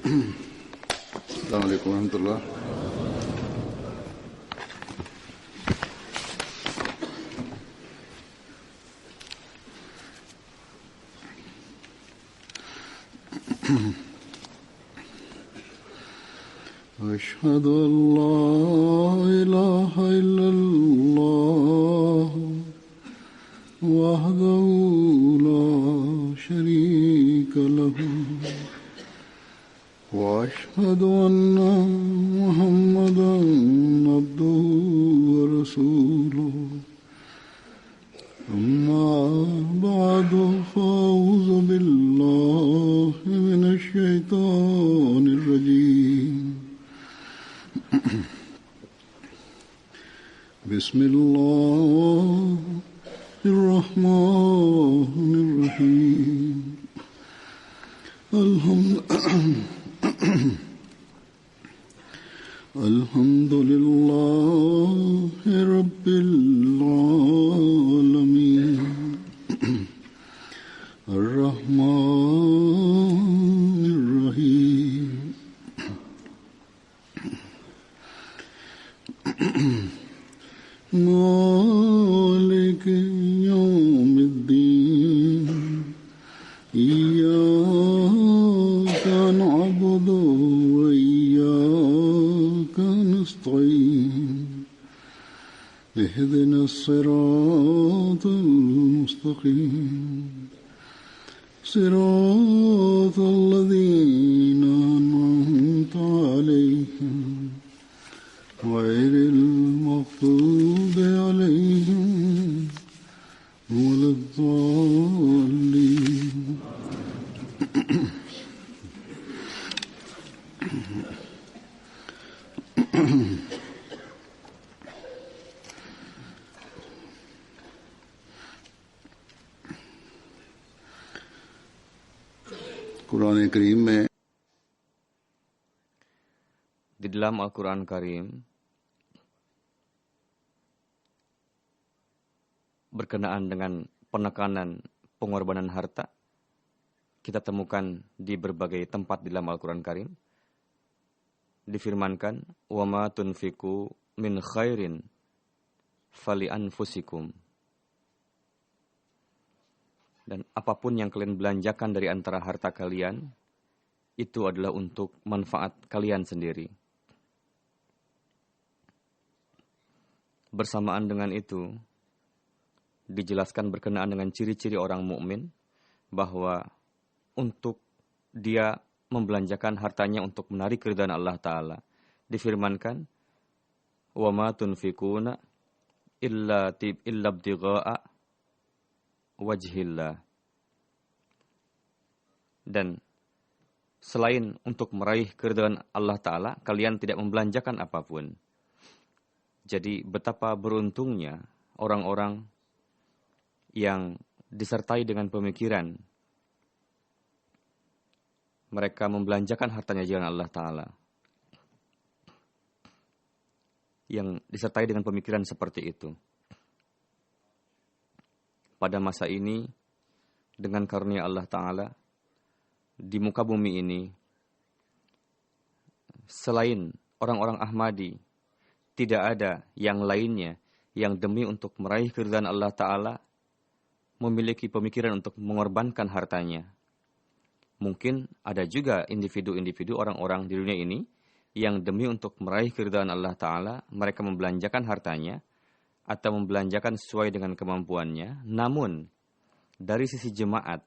Assalamualaikum warahmatullahi. أشهد أن لا إله إلا الله وحده لا شريك له وأشهد أن محمدا عبده ورسوله أما بعد فأعوذ بالله من الشيطان الرجيم بسم الله الرحمن الرحيم الحمد لله رب العالمين الرحمن الرحيم مالك يوم الدين إياك نعبد وإياك نستعين اهدنا الصراط المستقيم صراط الذين أنعمت عليهم غير المغضوب عليهم ولا الضالين. कुरान करीम में di dalam Al-Quran Karim berkenaan dengan penekanan pengorbanan harta kita temukan di berbagai tempat di dalam Al-Quran Karim. Difirmankan, wa ma tunfiqu min khairin fali anfusikum. Dan apapun yang kalian belanjakan dari antara harta kalian, itu adalah untuk manfaat kalian sendiri. Bersamaan dengan itu, dijelaskan berkenaan dengan ciri-ciri orang mukmin bahwa untuk dia membelanjakan hartanya untuk menarik keridhaan Allah Ta'ala. Difirmankan, wa ma tunfiquna illa ibtigha'a wajhillah. Dan selain untuk meraih keridhaan Allah Ta'ala, kalian tidak membelanjakan apapun. Jadi betapa beruntungnya orang-orang yang disertai dengan pemikiran mereka membelanjakan hartanya jalan Allah Ta'ala. Yang disertai dengan pemikiran seperti itu. Pada masa ini, dengan karunia Allah Ta'ala, di muka bumi ini, selain orang-orang Ahmadi, tidak ada yang lainnya yang demi untuk meraih keridhaan Allah Ta'ala memiliki pemikiran untuk mengorbankan hartanya. Mungkin ada juga individu-individu orang-orang di dunia ini yang demi untuk meraih keridhaan Allah Ta'ala mereka membelanjakan hartanya atau membelanjakan sesuai dengan kemampuannya. Namun dari sisi jemaat,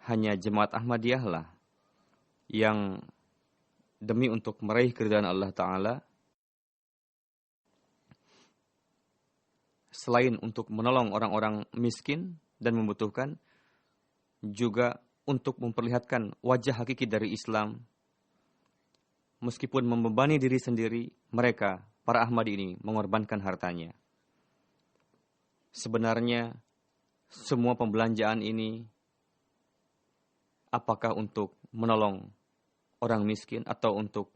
hanya jemaat Ahmadiyah lah yang demi untuk meraih keridhaan Allah Ta'ala, selain untuk menolong orang-orang miskin dan membutuhkan, juga untuk memperlihatkan wajah hakiki dari Islam. Meskipun membebani diri sendiri, mereka, para Ahmadi ini, mengorbankan hartanya. Sebenarnya, semua pembelanjaan ini, apakah untuk menolong orang miskin atau untuk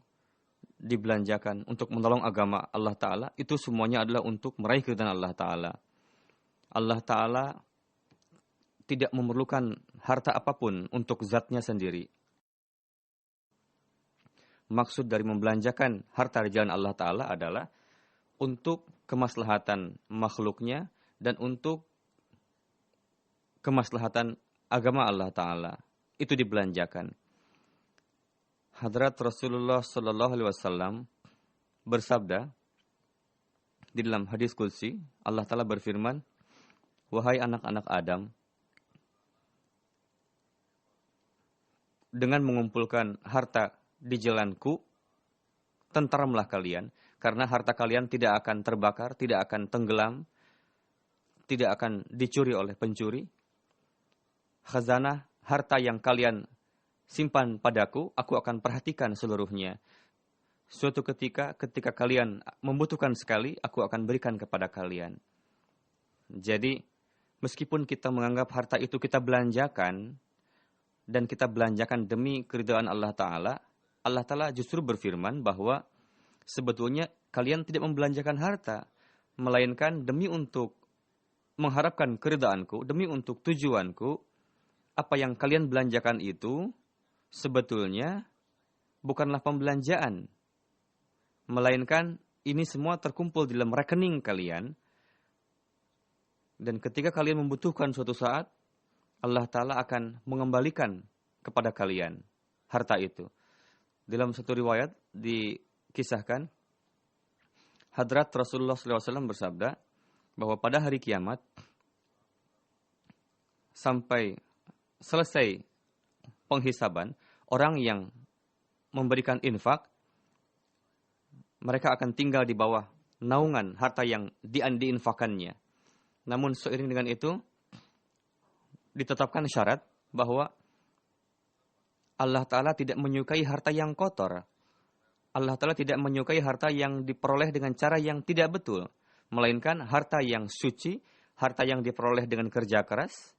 dibelanjakan untuk menolong agama Allah Ta'ala, itu semuanya adalah untuk meraih keridhaan Allah Ta'ala. Allah Ta'ala tidak memerlukan harta apapun untuk zatnya sendiri. maksud dari membelanjakan harta di jalan Allah Ta'ala adalah untuk kemaslahatan makhluknya dan untuk kemaslahatan agama Allah Ta'ala. Itu dibelanjakan. Hadrat Rasulullah Sallallahu Alaihi Wasallam bersabda di dalam hadis qudsi, Allah Ta'ala berfirman, "Wahai anak-anak Adam, dengan mengumpulkan harta di jalanku, tenteramlah kalian, karena harta kalian tidak akan terbakar, tidak akan tenggelam, tidak akan dicuri oleh pencuri. Khazanah harta yang kalian simpan padaku, aku akan perhatikan seluruhnya. Suatu ketika kalian membutuhkan sekali, aku akan berikan kepada kalian." Jadi, meskipun kita menganggap harta itu kita belanjakan, dan kita belanjakan demi keridhaan Allah Ta'ala, Allah Ta'ala justru berfirman bahwa sebetulnya kalian tidak membelanjakan harta, melainkan demi untuk mengharapkan keridhaanku, demi untuk tujuanku. Apa yang kalian belanjakan itu sebetulnya bukanlah pembelanjaan, melainkan ini semua terkumpul di dalam rekening kalian. Dan ketika kalian membutuhkan suatu saat, Allah Ta'ala akan mengembalikan kepada kalian harta itu. Dalam satu riwayat dikisahkan, Hadrat Rasulullah SAW bersabda bahwa pada hari kiamat, sampai selesai penghisaban, orang yang memberikan infak, mereka akan tinggal di bawah naungan harta yang diinfakannya. Namun seiring dengan itu, ditetapkan syarat bahwa Allah Ta'ala tidak menyukai harta yang kotor. Allah Ta'ala tidak menyukai harta yang diperoleh dengan cara yang tidak betul, melainkan harta yang suci, harta yang diperoleh dengan kerja keras.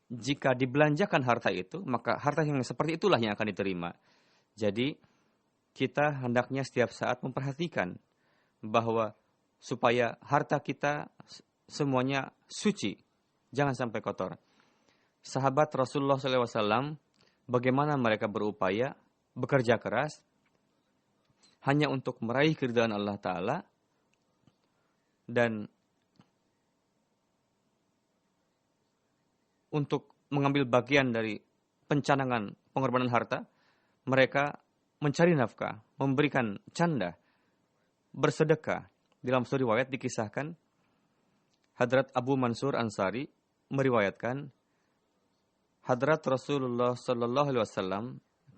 Jika dibelanjakan harta itu, maka harta yang seperti itulah yang akan diterima. Jadi, kita hendaknya setiap saat memperhatikan bahwa supaya harta kita semuanya suci, jangan sampai kotor. Sahabat Rasulullah SAW, bagaimana mereka berupaya, bekerja keras, hanya untuk meraih keridhaan Allah Ta'ala, dan untuk mengambil bagian dari pencanangan pengorbanan harta, mereka mencari nafkah, memberikan canda, bersedekah. Dalam satu riwayat dikisahkan, Hadrat Abu Mansur Ansari meriwayatkan, Hadrat Rasulullah Sallallahu Alaihi Wasallam,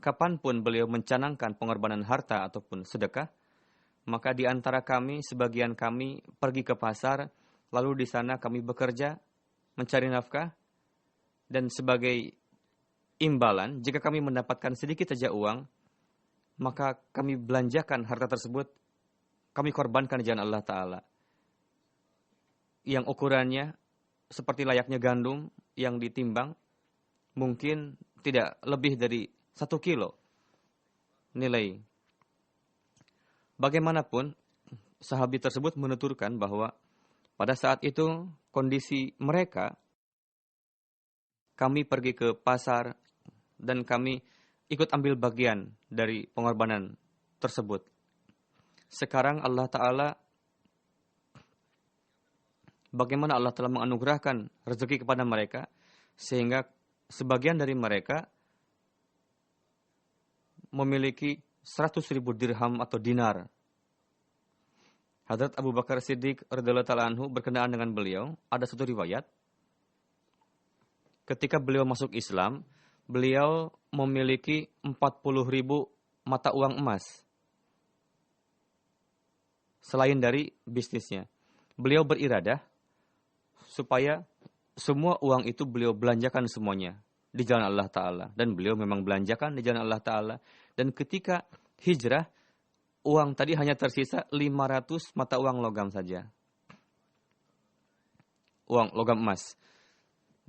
kapanpun beliau mencanangkan pengorbanan harta ataupun sedekah, maka di antara kami, sebagian kami pergi ke pasar, lalu di sana kami bekerja, mencari nafkah, dan sebagai imbalan, jika kami mendapatkan sedikit saja uang, maka kami belanjakan harta tersebut, kami korbankan di jalan Allah Ta'ala. Yang ukurannya seperti layaknya gandum yang ditimbang, mungkin tidak lebih dari 1 kilo nilai. Bagaimanapun, sahabat tersebut menuturkan bahwa pada saat itu kondisi mereka, kami pergi ke pasar dan kami ikut ambil bagian dari pengorbanan tersebut. Sekarang Allah Ta'ala, bagaimana Allah telah menganugerahkan rezeki kepada mereka, sehingga sebagian dari mereka memiliki 100.000 dirham atau dinar. Hadrat Abu Bakar Siddiq radhiyallahu ta'ala anhu berkenaan dengan beliau, ada satu riwayat, ketika beliau masuk Islam, beliau memiliki 40.000 mata uang emas. Selain dari bisnisnya, beliau beriradah supaya semua uang itu beliau belanjakan semuanya di jalan Allah Ta'ala. Dan beliau memang belanjakan di jalan Allah Ta'ala. Dan ketika hijrah, uang tadi hanya tersisa 500 mata uang logam saja. Uang logam emas.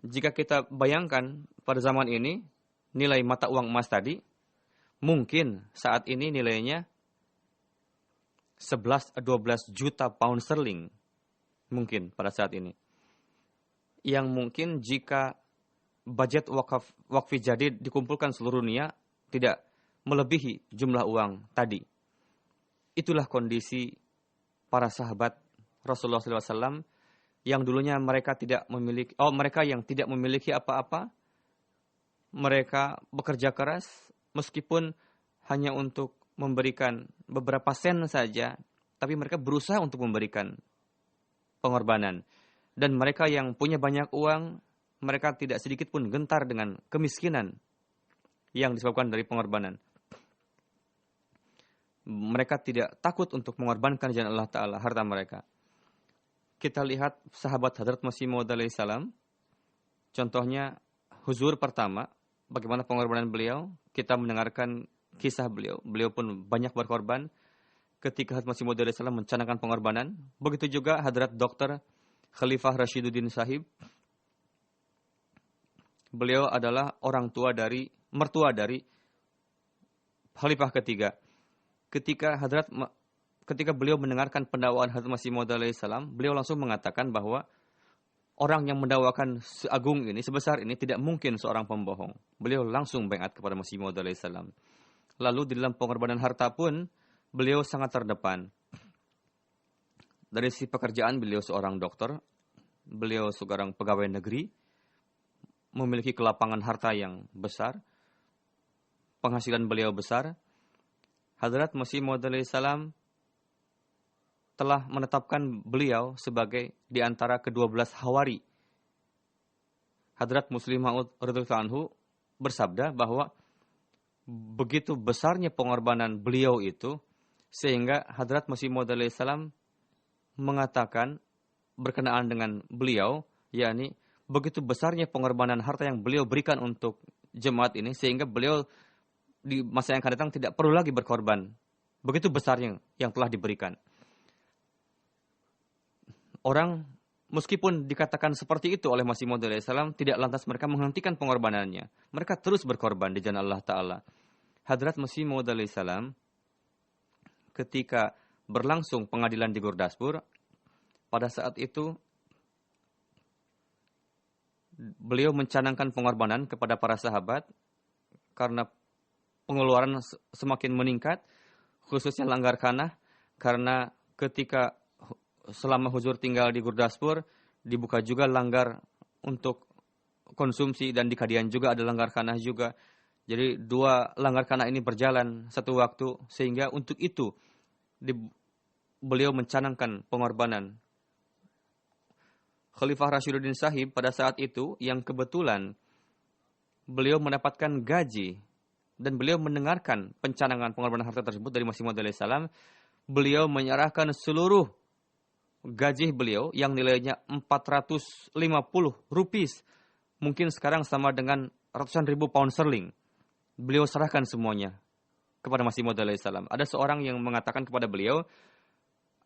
Jika kita bayangkan pada zaman ini, nilai mata uang emas tadi, mungkin saat ini nilainya 11-12 juta pound sterling. Mungkin pada saat ini. Yang mungkin jika budget wakfi jadid dikumpulkan seluruh dunia, tidak melebihi jumlah uang tadi. Itulah kondisi para sahabat Rasulullah SAW yang dulunya mereka yang tidak memiliki apa-apa. Mereka bekerja keras meskipun hanya untuk memberikan beberapa sen saja, tapi mereka berusaha untuk memberikan pengorbanan. Dan mereka yang punya banyak uang, mereka tidak sedikit pun gentar dengan kemiskinan yang disebabkan dari pengorbanan. Mereka tidak takut untuk mengorbankan jalan Allah Ta'ala, harta mereka. Kita lihat sahabat Hadrat Masih Maud alaihissalam. Contohnya, huzur pertama, bagaimana pengorbanan beliau. Kita mendengarkan kisah beliau. Beliau pun banyak berkorban. Ketika Hadrat Masih Maud alaihissalam mencanangkan pengorbanan. Begitu juga Hadrat Dr. Khalifah Rashiduddin Sahib. Beliau adalah mertua dari Khalifah ketiga. Ketika beliau mendengarkan pendakwaan Hadrat Masih Maud alaihissalam, beliau langsung mengatakan bahwa orang yang mendakwakan seagung ini, sebesar ini, tidak mungkin seorang pembohong. Beliau langsung baiat kepada Masih Maud alaihissalam. Lalu di dalam pengorbanan harta pun, beliau sangat terdepan. Dari sisi pekerjaan, beliau seorang dokter. Beliau seorang pegawai negeri. Memiliki kelapangan harta yang besar. Penghasilan beliau besar. Hadrat Masih Maud alaihissalam telah menetapkan beliau sebagai di antara ke-12 hawari. Hadrat Muslim Maud radhiyallahu anhu bersabda bahwa begitu besarnya pengorbanan beliau itu, sehingga Hadrat Masih Maud alaihissalam mengatakan berkenaan dengan beliau, yakni begitu besarnya pengorbanan harta yang beliau berikan untuk jemaat ini, sehingga beliau di masa yang akan datang tidak perlu lagi berkorban. Begitu besarnya yang telah diberikan. Orang meskipun dikatakan seperti itu oleh Masih Maud alaihissalam, tidak lantas mereka menghentikan pengorbanannya. Mereka terus berkorban di jalan Allah Ta'ala. Hadrat Masih Maud alaihissalam ketika berlangsung pengadilan di Gurdaspur, pada saat itu beliau mencanangkan pengorbanan kepada para sahabat karena pengeluaran semakin meningkat, khususnya langgar kanah, karena ketika selama huzur tinggal di Gurdaspur, dibuka juga langgar untuk konsumsi, dan di Kadian juga ada langgar kanah juga. Jadi dua langgar kanah ini berjalan satu waktu, sehingga untuk itu beliau mencanangkan pengorbanan. Khalifah Rashiduddin Sahib pada saat itu, yang kebetulan beliau mendapatkan gaji, dan beliau mendengarkan pencanangan pengorbanan harta tersebut dari Masih Maud alaihissalam, beliau menyerahkan seluruh gaji beliau yang nilainya 450 rupiah, mungkin sekarang sama dengan ratusan ribu pound sterling. Beliau serahkan semuanya kepada Masih Maud alaihissalam. Ada seorang yang mengatakan kepada beliau,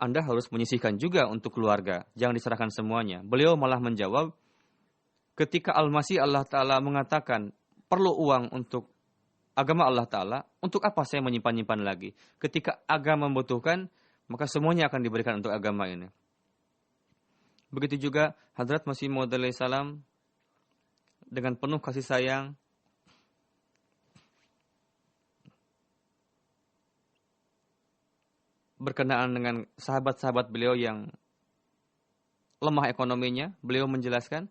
Anda harus menyisihkan juga untuk keluarga, jangan diserahkan semuanya. Beliau malah menjawab, ketika Al-Masih Allah Ta'ala mengatakan perlu uang untuk agama Allah Ta'ala, untuk apa saya menyimpan-nyimpan lagi? Ketika agama membutuhkan, maka semuanya akan diberikan untuk agama ini. Begitu juga Hadrat Masih Maud alaihissalam dengan penuh kasih sayang berkenaan dengan sahabat-sahabat beliau yang lemah ekonominya, beliau menjelaskan,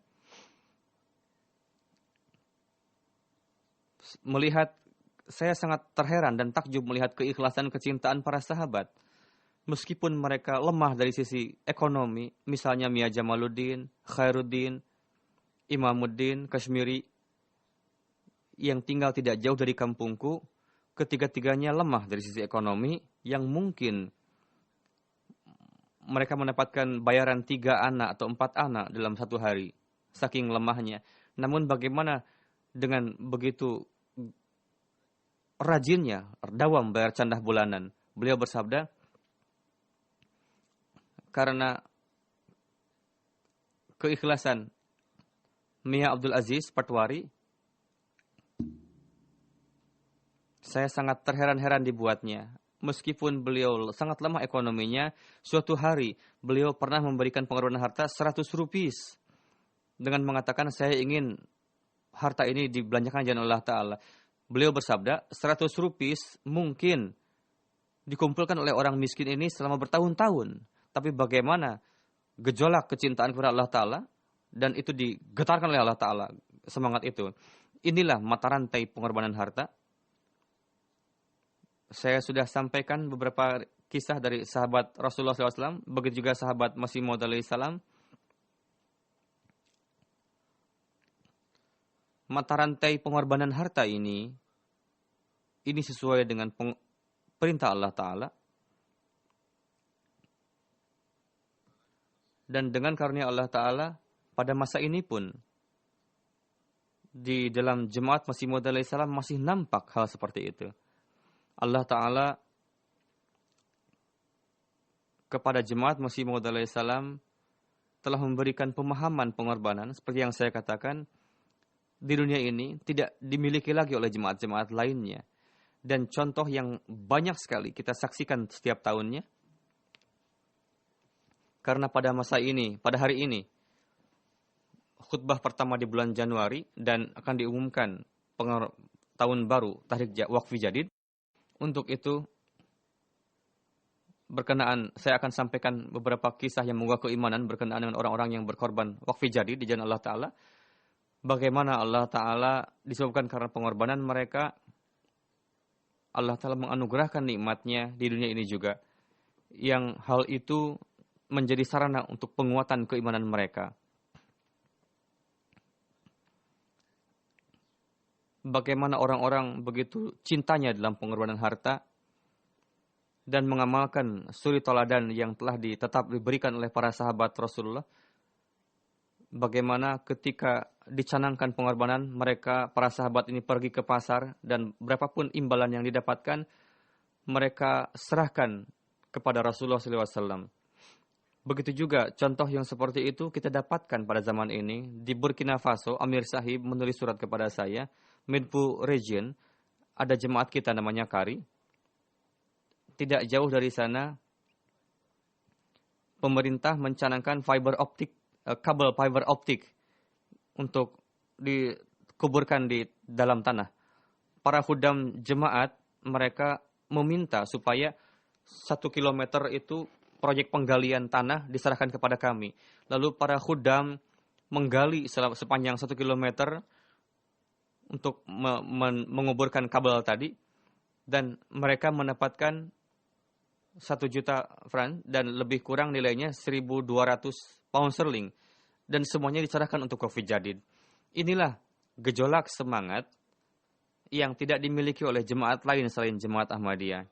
saya sangat terheran dan takjub melihat keikhlasan kecintaan para sahabat. Meskipun mereka lemah dari sisi ekonomi, misalnya Mia Jamaluddin, Khairuddin, Imamuddin, Kashmiri, yang tinggal tidak jauh dari kampungku, ketiga-tiganya lemah dari sisi ekonomi, yang mungkin mereka mendapatkan bayaran 3 anak atau 4 anak dalam satu hari, saking lemahnya. Namun bagaimana dengan begitu rajinnya, dawam bayar candah bulanan. Beliau bersabda, karena keikhlasan Mia Abdul Aziz Patwari, saya sangat terheran-heran dibuatnya. Meskipun beliau sangat lemah ekonominya, suatu hari beliau pernah memberikan pengorbanan harta 100 rupiah dengan mengatakan, saya ingin harta ini dibelanjakan jalan Allah Ta'ala. Beliau bersabda, 100 rupiah mungkin dikumpulkan oleh orang miskin ini selama bertahun-tahun. Tapi bagaimana gejolak kecintaan kepada Allah Ta'ala, dan itu digetarkan oleh Allah Ta'ala, semangat itu. Inilah mata rantai pengorbanan harta. Saya sudah sampaikan beberapa kisah dari sahabat Rasulullah SAW, begitu juga sahabat Masih Maud alaihissalam. Mata rantai pengorbanan harta ini sesuai dengan perintah Allah Ta'ala. Dan dengan karunia Allah Ta'ala, pada masa ini pun, di dalam jemaat Masih Maud alaihissalam masih nampak hal seperti itu. Allah Ta'ala kepada jemaat Masih Maud alaihissalam telah memberikan pemahaman pengorbanan, seperti yang saya katakan, di dunia ini tidak dimiliki lagi oleh jemaat-jemaat lainnya. Dan contoh yang banyak sekali kita saksikan setiap tahunnya. Karena pada masa ini, pada hari ini, khutbah pertama di bulan Januari dan akan diumumkan tahun baru Tahrik Waqfi Jadid. Untuk itu, berkenaan, saya akan sampaikan beberapa kisah yang menguat keimanan berkenaan dengan orang-orang yang berkorban Waqfi Jadid di jalan Allah Ta'ala. Bagaimana Allah Ta'ala disebabkan karena pengorbanan mereka, Allah Ta'ala menganugerahkan nikmatnya di dunia ini juga. Yang hal itu menjadi sarana untuk penguatan keimanan mereka. Bagaimana orang-orang begitu cintanya dalam pengorbanan harta dan mengamalkan suri toladan yang telah diberikan oleh para sahabat Rasulullah. Bagaimana ketika dicanangkan pengorbanan, mereka, para sahabat ini pergi ke pasar dan berapapun imbalan yang didapatkan, mereka serahkan kepada Rasulullah SAW. Begitu juga contoh yang seperti itu kita dapatkan pada zaman ini. Di Burkina Faso, Amir Sahib menulis surat kepada saya, Medpu Region, ada jemaat kita namanya Kari. Tidak jauh dari sana, pemerintah mencanangkan kabel fiber optik untuk dikuburkan di dalam tanah. Para khudam jemaat, mereka meminta supaya 1 kilometer itu proyek penggalian tanah diserahkan kepada kami. Lalu para khudam menggali sepanjang 1 kilometer untuk menguburkan kabel tadi. Dan mereka mendapatkan 1 juta franc dan lebih kurang nilainya 1.200 pound sterling. Dan semuanya diserahkan untuk Waqfi Jadid. Inilah gejolak semangat yang tidak dimiliki oleh jemaat lain selain jemaat Ahmadiyah.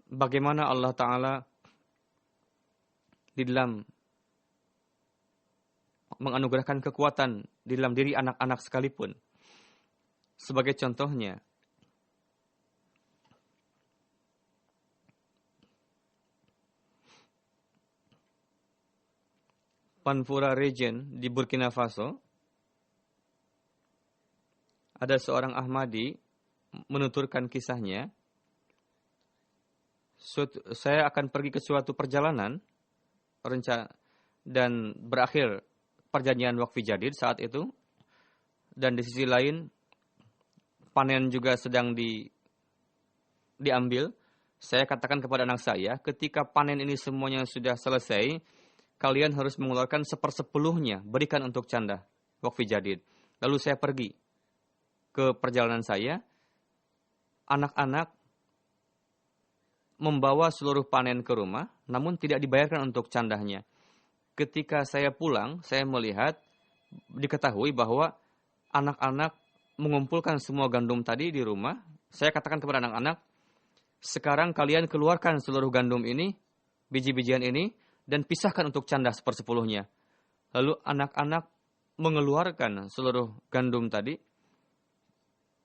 Bagaimana Allah Ta'ala di dalam menganugerahkan kekuatan di dalam diri anak-anak sekalipun. Sebagai contohnya, Panfura Region di Burkina Faso, ada seorang Ahmadi menuturkan kisahnya. Saya akan pergi ke suatu perjalanan dan berakhir perjanjian Waqfi Jadid saat itu, dan di sisi lain panen juga sedang diambil. Saya katakan kepada anak saya, ketika panen ini semuanya sudah selesai, kalian harus mengeluarkan 1/10-nya, berikan untuk canda Waqfi Jadid. Lalu saya pergi ke perjalanan saya, anak-anak membawa seluruh panen ke rumah, namun tidak dibayarkan untuk candahnya. Ketika saya pulang, saya melihat, diketahui bahwa anak-anak mengumpulkan semua gandum tadi di rumah. Saya katakan kepada anak-anak, sekarang kalian keluarkan seluruh gandum ini, biji-bijian ini, dan pisahkan untuk canda 1/10-nya. Lalu anak-anak mengeluarkan seluruh gandum tadi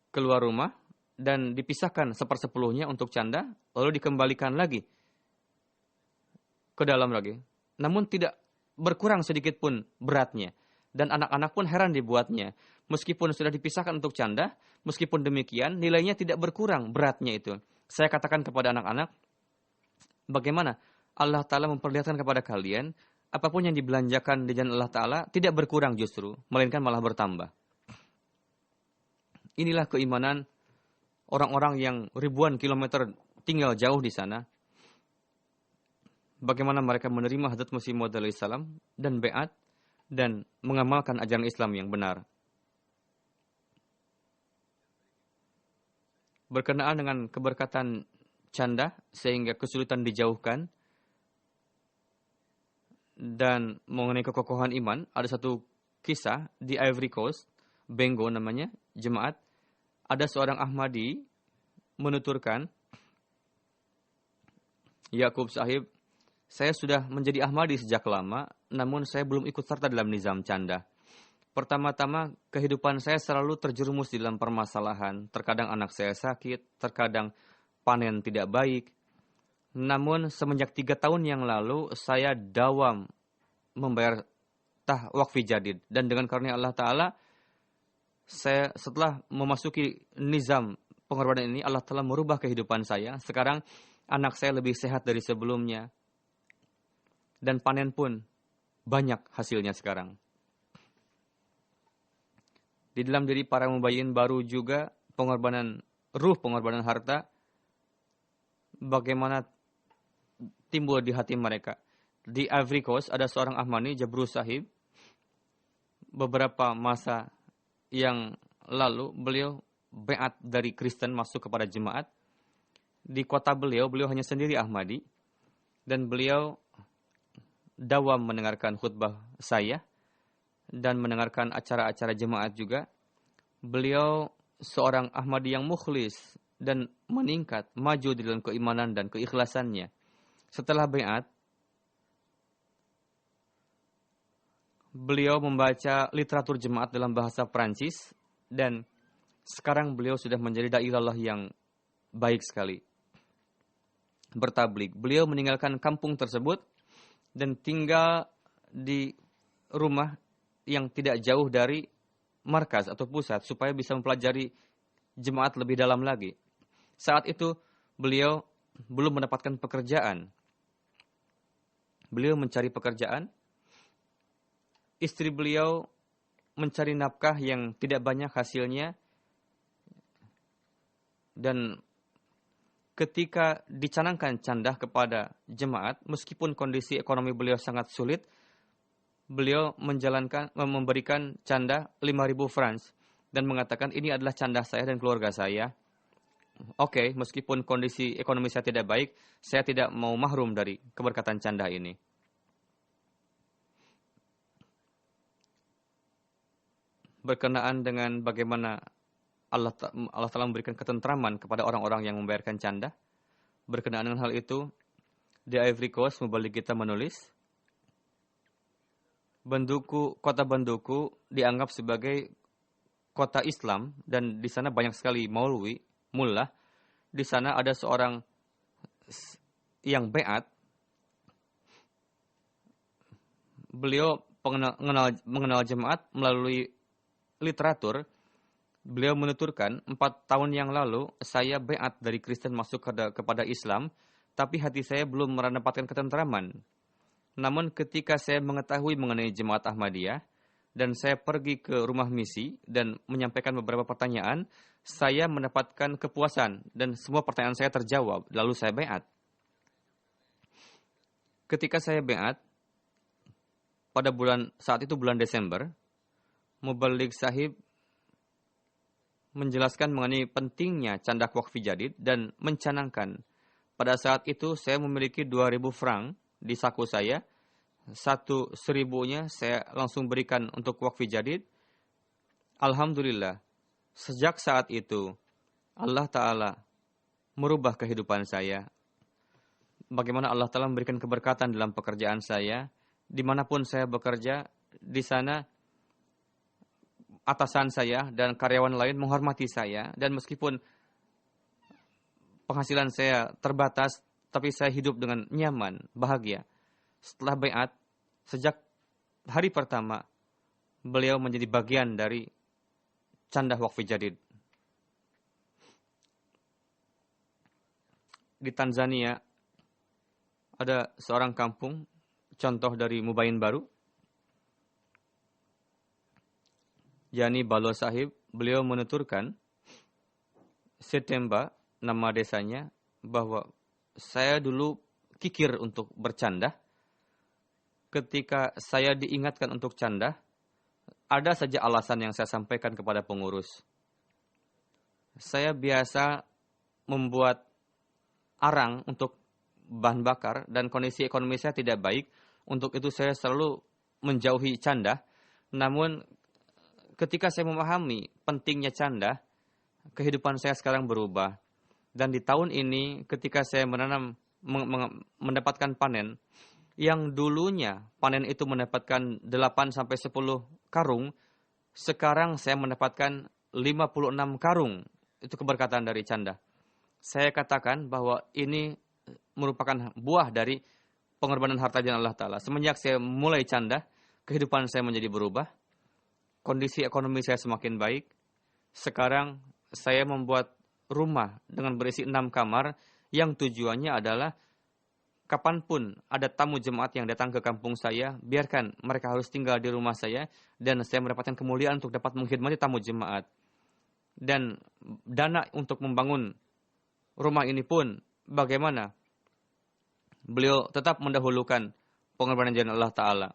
keluar rumah dan dipisahkan 1/10-nya untuk canda, lalu dikembalikan lagi ke dalam lagi. Namun tidak berkurang sedikit pun beratnya. Dan anak-anak pun heran dibuatnya. Meskipun sudah dipisahkan untuk canda, meskipun demikian nilainya tidak berkurang beratnya itu. Saya katakan kepada anak-anak, bagaimana Allah Ta'ala memperlihatkan kepada kalian, apapun yang dibelanjakan di jalan Allah Ta'ala tidak berkurang justru, melainkan malah bertambah. Inilah keimanan orang-orang yang ribuan kilometer tinggal jauh di sana. Bagaimana mereka menerima Hadrat Masih Maud alaihissalam dan beat dan mengamalkan ajaran Islam yang benar. Berkenaan dengan keberkatan canda sehingga kesulitan dijauhkan dan mengenai kekokohan iman, ada satu kisah di Ivory Coast, Bengo namanya, jemaat. Ada seorang Ahmadi menuturkan, Yakub sahib, saya sudah menjadi Ahmadi sejak lama, namun saya belum ikut serta dalam nizam canda. Pertama-tama, kehidupan saya selalu terjerumus di dalam permasalahan. Terkadang anak saya sakit, terkadang panen tidak baik. Namun semenjak 3 tahun yang lalu, saya dawam membayar wakfi jadid. Dan dengan karunia Allah Ta'ala, saya setelah memasuki nizam pengorbanan ini, Allah Ta'ala merubah kehidupan saya. Sekarang anak saya lebih sehat dari sebelumnya. Dan panen pun banyak hasilnya sekarang. Di dalam diri para mubayyin baru juga pengorbanan ruh, pengorbanan harta, bagaimana timbul di hati mereka. Di Ivory Coast ada seorang Ahmadi, Jabru Sahib. Beberapa masa yang lalu beliau beat dari Kristen masuk kepada jemaat. Di kota beliau hanya sendiri Ahmadi. Dan beliau dawam mendengarkan khutbah saya dan mendengarkan acara-acara jemaat juga. Beliau seorang Ahmadi yang mukhlis dan meningkat, maju di dalam keimanan dan keikhlasannya. Setelah baiat, beliau membaca literatur jemaat dalam bahasa Prancis dan sekarang beliau sudah menjadi dai Allah yang baik sekali. Bertablik. Beliau meninggalkan kampung tersebut dan tinggal di rumah yang tidak jauh dari markas atau pusat supaya bisa mempelajari jemaat lebih dalam lagi. Saat itu beliau belum mendapatkan pekerjaan. Beliau mencari pekerjaan. Istri beliau mencari nafkah yang tidak banyak hasilnya. Dan ketika dicanangkan candah kepada jemaat, meskipun kondisi ekonomi beliau sangat sulit, beliau memberikan canda 5.000 francs dan mengatakan ini adalah canda saya dan keluarga saya. Oke, meskipun kondisi ekonomi saya tidak baik, saya tidak mau mahrum dari keberkatan canda ini. Berkenaan dengan bagaimana Allah Ta'ala memberikan ketentraman kepada orang-orang yang membayarkan canda. Berkenaan dengan hal itu, di Ivory Coast, Mubalik kita menulis, kota Banduku dianggap sebagai kota Islam dan di sana banyak sekali maulwi, mullah. Di sana ada seorang yang beat. Beliau mengenal jemaat melalui literatur. Beliau menuturkan 4 tahun yang lalu saya beat dari Kristen masuk kepada Islam, tapi hati saya belum mendapatkan ketentraman. Namun ketika saya mengetahui mengenai jemaat Ahmadiyah dan saya pergi ke rumah misi dan menyampaikan beberapa pertanyaan, saya mendapatkan kepuasan dan semua pertanyaan saya terjawab. Lalu saya beat. Ketika saya beat, saat itu bulan Desember, Mubalik Sahib menjelaskan mengenai pentingnya canda wakfi jadid dan mencanangkan. Pada saat itu saya memiliki 2.000 franc di saku saya. 1.000-nya saya langsung berikan untuk wakfi jadid. Alhamdulillah, sejak saat itu Allah Ta'ala merubah kehidupan saya. Bagaimana Allah Ta'ala memberikan keberkatan dalam pekerjaan saya. Dimanapun saya bekerja, di sana atasan saya dan karyawan lain menghormati saya. Dan meskipun penghasilan saya terbatas, tapi saya hidup dengan nyaman, bahagia. Setelah baiat, sejak hari pertama, beliau menjadi bagian dari canda wakfi jadid. Di Tanzania, ada seorang kampung, contoh dari mubayyin baru, yakni Balo Sahib. Beliau menuturkan, Setemba, nama desanya, bahwa saya dulu kikir untuk bercanda. Ketika saya diingatkan untuk canda, ada saja alasan yang saya sampaikan kepada pengurus. Saya biasa membuat arang untuk bahan bakar dan kondisi ekonomi saya tidak baik. Untuk itu saya selalu menjauhi canda. Namun ketika saya memahami pentingnya canda, kehidupan saya sekarang berubah. Dan di tahun ini ketika saya mendapatkan panen, yang dulunya panen itu mendapatkan 8 sampai 10 karung, sekarang saya mendapatkan 56 karung. Itu keberkatan dari canda. Saya katakan bahwa ini merupakan buah dari pengorbanan harta jalan Allah Ta'ala. Semenjak saya mulai canda, kehidupan saya menjadi berubah. Kondisi ekonomi saya semakin baik. Sekarang saya membuat rumah dengan berisi 6 kamar yang tujuannya adalah kapanpun ada tamu jemaat yang datang ke kampung saya, biarkan mereka harus tinggal di rumah saya dan saya mendapatkan kemuliaan untuk dapat mengkhidmati tamu jemaat. Dan dana untuk membangun rumah ini pun bagaimana? Beliau tetap mendahulukan pengorbanan jalan Allah Ta'ala.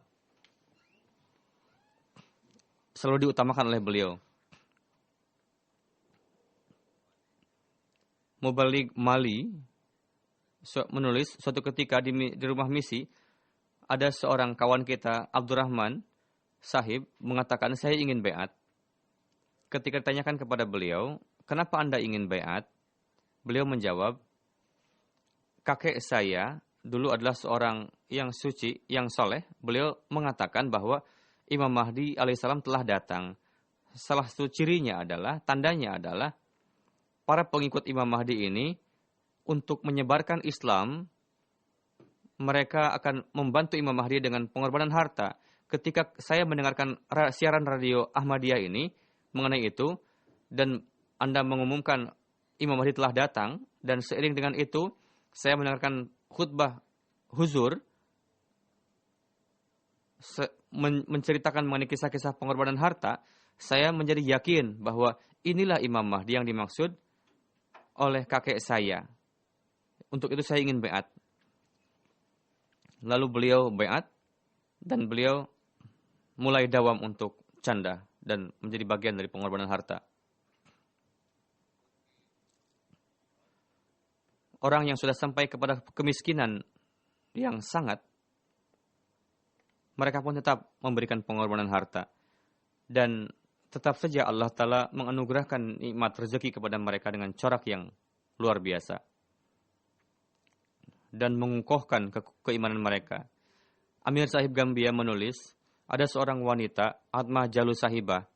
Selalu diutamakan oleh beliau. Mubalik Mali menulis, suatu ketika di rumah misi, ada seorang kawan kita, Abdurrahman Sahib, mengatakan, saya ingin baiat. Ketika ditanyakan kepada beliau, kenapa Anda ingin baiat? Beliau menjawab, kakek saya dulu adalah seorang yang suci, yang soleh. Beliau mengatakan bahwa Imam Mahdi alaihissalam telah datang. Salah satu cirinya adalah, tandanya adalah, para pengikut Imam Mahdi ini, untuk menyebarkan Islam, mereka akan membantu Imam Mahdi dengan pengorbanan harta. Ketika saya mendengarkan siaran radio Ahmadiyah ini mengenai itu, dan Anda mengumumkan Imam Mahdi telah datang, dan seiring dengan itu, saya mendengarkan khutbah huzur, menceritakan mengenai kisah-kisah pengorbanan harta, saya menjadi yakin bahwa inilah Imam Mahdi yang dimaksud oleh kakek saya. Untuk itu saya ingin baiat. Lalu beliau baiat dan beliau mulai dawam untuk canda dan menjadi bagian dari pengorbanan harta. Orang yang sudah sampai kepada kemiskinan yang sangat, mereka pun tetap memberikan pengorbanan harta. Dan tetap saja Allah Ta'ala menganugerahkan nikmat rezeki kepada mereka dengan corak yang luar biasa. Dan mengukuhkan keimanan mereka. Amir Sahib Gambia menulis, ada seorang wanita, Atmah Jalu Sahibah,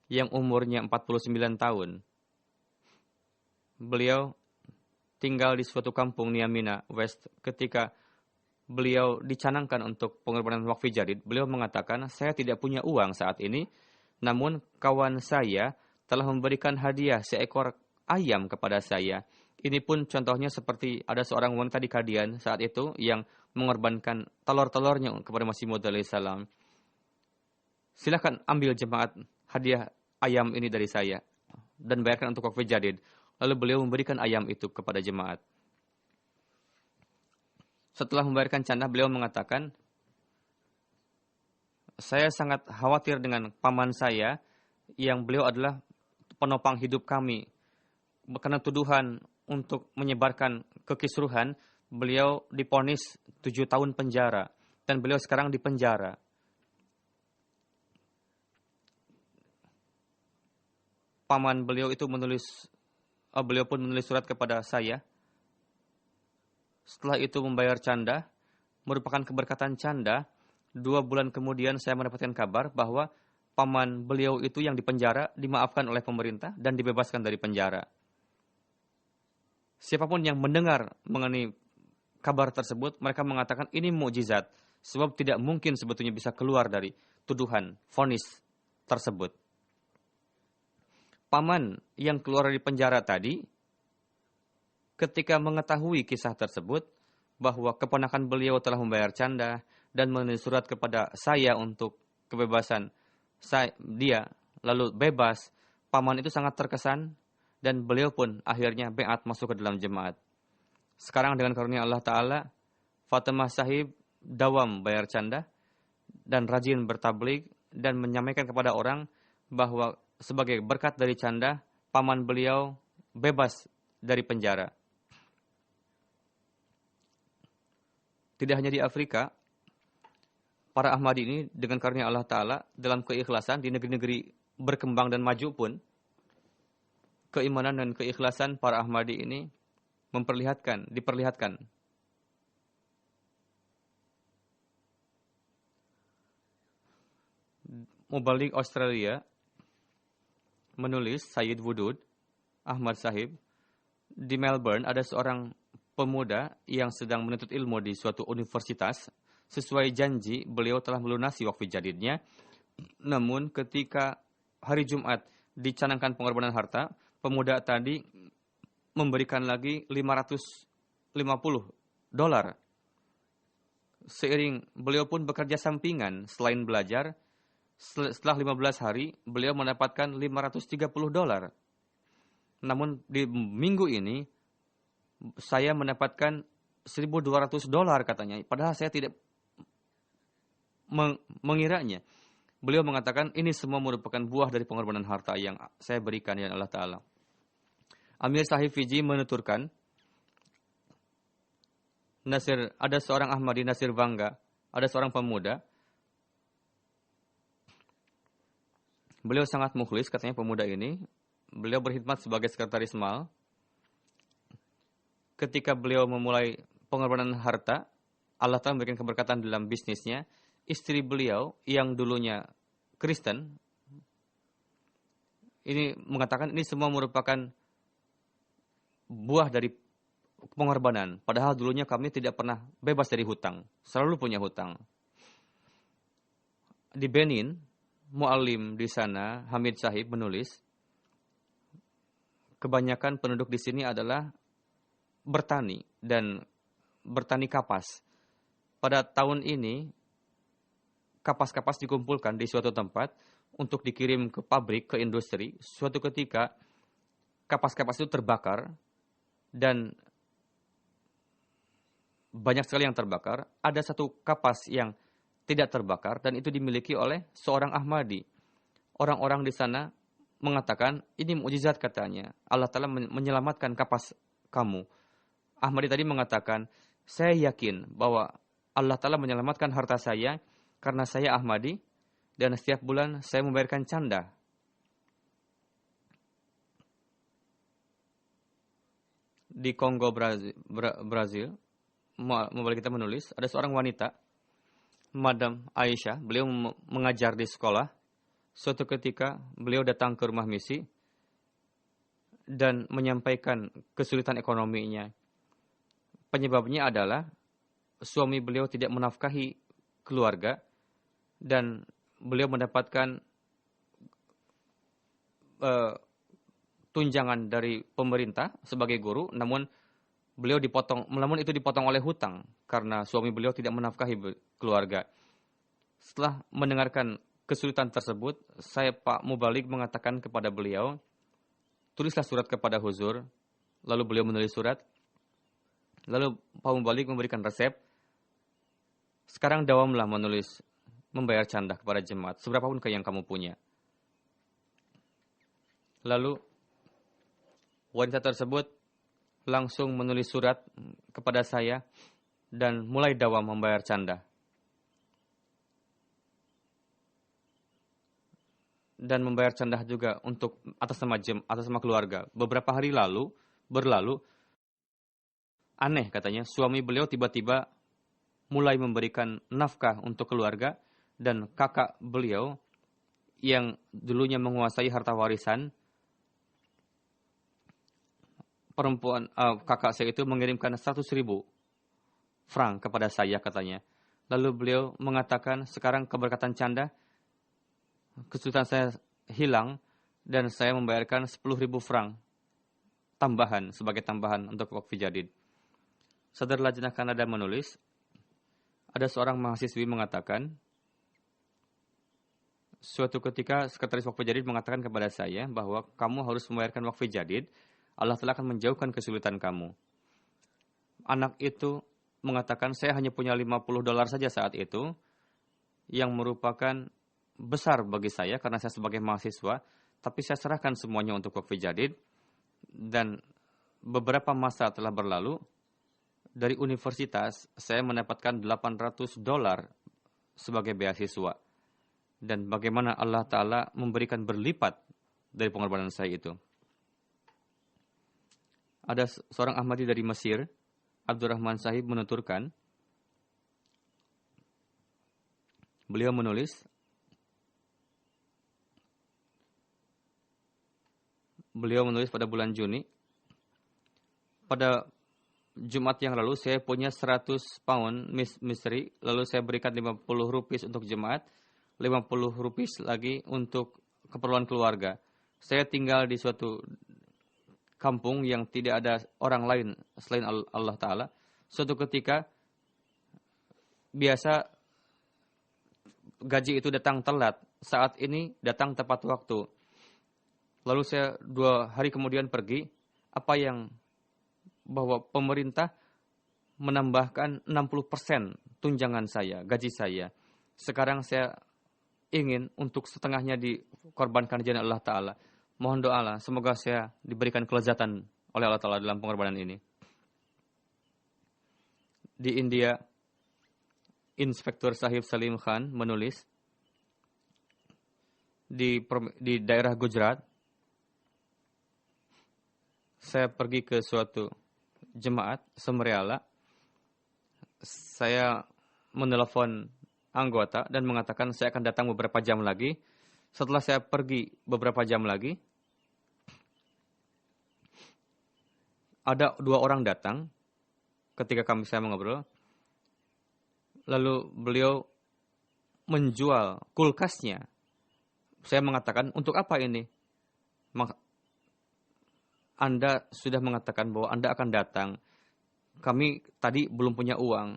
yang umurnya 49 tahun. Beliau tinggal di suatu kampung Niamina West. Ketika beliau dicanangkan untuk pengorbanan wakfi jadid, beliau mengatakan, saya tidak punya uang saat ini, namun kawan saya telah memberikan hadiah seekor ayam kepada saya. Ini pun contohnya seperti ada seorang wanita di Kadian saat itu yang mengorbankan telur-telurnya kepada Masih Maud alaihissalam. Silakan ambil jemaat hadiah ayam ini dari saya dan bayarkan untuk wakfi jadid. Lalu beliau memberikan ayam itu kepada jemaat. Setelah membayarkan canda, beliau mengatakan, saya sangat khawatir dengan paman saya yang beliau adalah penopang hidup kami. Karena tuduhan untuk menyebarkan kekisruhan, beliau diponis 7 tahun penjara. Dan beliau sekarang di penjara. Paman beliau itu beliau pun menulis surat kepada saya. Setelah itu membayar canda, merupakan keberkatan canda. 2 bulan kemudian saya mendapatkan kabar bahwa paman beliau itu yang dipenjara dimaafkan oleh pemerintah dan dibebaskan dari penjara. Siapapun yang mendengar mengenai kabar tersebut, mereka mengatakan ini mukjizat. Sebab tidak mungkin sebetulnya bisa keluar dari tuduhan, vonis tersebut. Paman yang keluar dari penjara tadi, ketika mengetahui kisah tersebut, bahwa keponakan beliau telah membayar canda dan menulis surat kepada saya untuk kebebasan dia, lalu bebas, paman itu sangat terkesan dan beliau pun akhirnya beat masuk ke dalam jemaat. Sekarang dengan karunia Allah Ta'ala, Fatimah Sahib dawam bayar canda dan rajin bertabligh dan menyampaikan kepada orang bahwa sebagai berkat dari canda, paman beliau bebas dari penjara. Tidak hanya di Afrika, para Ahmadi ini dengan karunia Allah Ta'ala dalam keikhlasan di negeri-negeri berkembang dan maju pun, keimanan dan keikhlasan para Ahmadi ini diperlihatkan. Mubalik Australia menulis, Sayyid Wudud Ahmad Sahib, di Melbourne ada seorang pemuda yang sedang menuntut ilmu di suatu universitas. Sesuai janji, beliau telah melunasi wakfu jadidnya. Namun ketika hari Jumat dicanangkan pengorbanan harta, pemuda tadi memberikan lagi $550. Seiring beliau pun bekerja sampingan selain belajar, setelah 15 hari beliau mendapatkan $530. Namun di minggu ini saya mendapatkan $1.200 katanya. Padahal saya tidak mengiranya. Beliau mengatakan ini semua merupakan buah dari pengorbanan harta yang saya berikan ya Allah Ta'ala. Amir Sahib Fiji menuturkan, ada seorang Ahmadi Nasir Bangga, ada seorang pemuda. Beliau sangat mukhlis, katanya pemuda ini. Beliau berkhidmat sebagai sekretaris mal. Ketika beliau memulai pengorbanan harta, Allah Ta'ala memberikan keberkatan dalam bisnisnya. Istri beliau yang dulunya Kristen, ini mengatakan ini semua merupakan buah dari pengorbanan. Padahal dulunya kami tidak pernah bebas dari hutang. Selalu punya hutang. Di Benin, mu'alim di sana, Hamid Sahib menulis, kebanyakan penduduk di sini adalah bertani dan bertani kapas. Pada tahun ini, kapas-kapas dikumpulkan di suatu tempat untuk dikirim ke pabrik, ke industri. Suatu ketika, kapas-kapas itu terbakar dan banyak sekali yang terbakar. Ada satu kapas yang tidak terbakar dan itu dimiliki oleh seorang Ahmadi. Orang-orang di sana mengatakan, ini mukjizat katanya. Allah Ta'ala menyelamatkan kapas kamu. Ahmadi tadi mengatakan, saya yakin bahwa Allah Ta'ala menyelamatkan harta saya karena saya Ahmadi dan setiap bulan saya membayarkan canda. Di Kongo, Brazil, kita menulis, ada seorang wanita, Madam Aisyah, beliau mengajar di sekolah. Suatu ketika beliau datang ke rumah misi dan menyampaikan kesulitan ekonominya. Penyebabnya adalah suami beliau tidak menafkahi keluarga dan beliau mendapatkan tunjangan dari pemerintah sebagai guru, namun itu dipotong oleh hutang karena suami beliau tidak menafkahi keluarga. Setelah mendengarkan kesulitan tersebut, saya Pak Mubalik mengatakan kepada beliau, tulislah surat kepada Huzur. Lalu beliau menulis surat. Lalu Pak Mubalik memberikan resep. Sekarang dawamlah membayar canda kepada jemaat, seberapapun yang kamu punya. Lalu wanita tersebut langsung menulis surat kepada saya dan mulai dawam membayar canda. Dan membayar canda juga untuk atas nama keluarga. Beberapa hari berlalu, aneh katanya, suami beliau tiba-tiba mulai memberikan nafkah untuk keluarga dan kakak beliau yang dulunya menguasai harta warisan, kakak saya itu mengirimkan 100.000 franc kepada saya katanya. Lalu beliau mengatakan, sekarang keberkatan canda, kesulitan saya hilang dan saya membayarkan 10.000 franc tambahan sebagai tambahan untuk wakfu jadid. Sadar Lajnah Kanada menulis, ada seorang mahasiswi mengatakan, Suatu ketika sekretaris Waqf Jadid mengatakan kepada saya bahwa kamu harus membayarkan Waqf Jadid, Allah Ta'ala akan menjauhkan kesulitan kamu. Anak itu mengatakan saya hanya punya $50 saja saat itu, yang merupakan besar bagi saya karena saya sebagai mahasiswa, tapi saya serahkan semuanya untuk Waqf Jadid, dan beberapa masa telah berlalu, dari universitas saya mendapatkan $800 sebagai beasiswa. Dan bagaimana Allah Ta'ala memberikan berlipat dari pengorbanan saya itu. Ada seorang Ahmadi dari Mesir, Abdurrahman Sahib menuturkan, beliau menulis, pada bulan Juni, pada Jumat yang lalu saya punya 100 pound Misri, lalu saya berikan 50 rupiah untuk jemaat, 50 rupiah lagi untuk keperluan keluarga. Saya tinggal di suatu kampung yang tidak ada orang lain selain Allah Ta'ala. Suatu ketika, biasa gaji itu datang telat. Saat ini datang tepat waktu. Lalu saya 2 hari kemudian pergi. Bahwa pemerintah menambahkan 60% tunjangan saya, gaji saya. Sekarang saya ingin untuk setengahnya dikorbankan di jalan Allah Ta'ala. Mohon doalah, semoga saya diberikan kelezatan oleh Allah Ta'ala dalam pengorbanan ini. Di India, Inspektur Sahib Salim Khan menulis, di daerah Gujarat, saya pergi ke suatu jemaat Semeriala. Saya menelepon anggota dan mengatakan saya akan datang beberapa jam lagi. Setelah saya pergi beberapa jam lagi, ada 2 orang datang ketika saya mengobrol. Lalu beliau menjual kulkasnya. Saya mengatakan, untuk apa ini? Anda sudah mengatakan bahwa Anda akan datang. Kami tadi belum punya uang.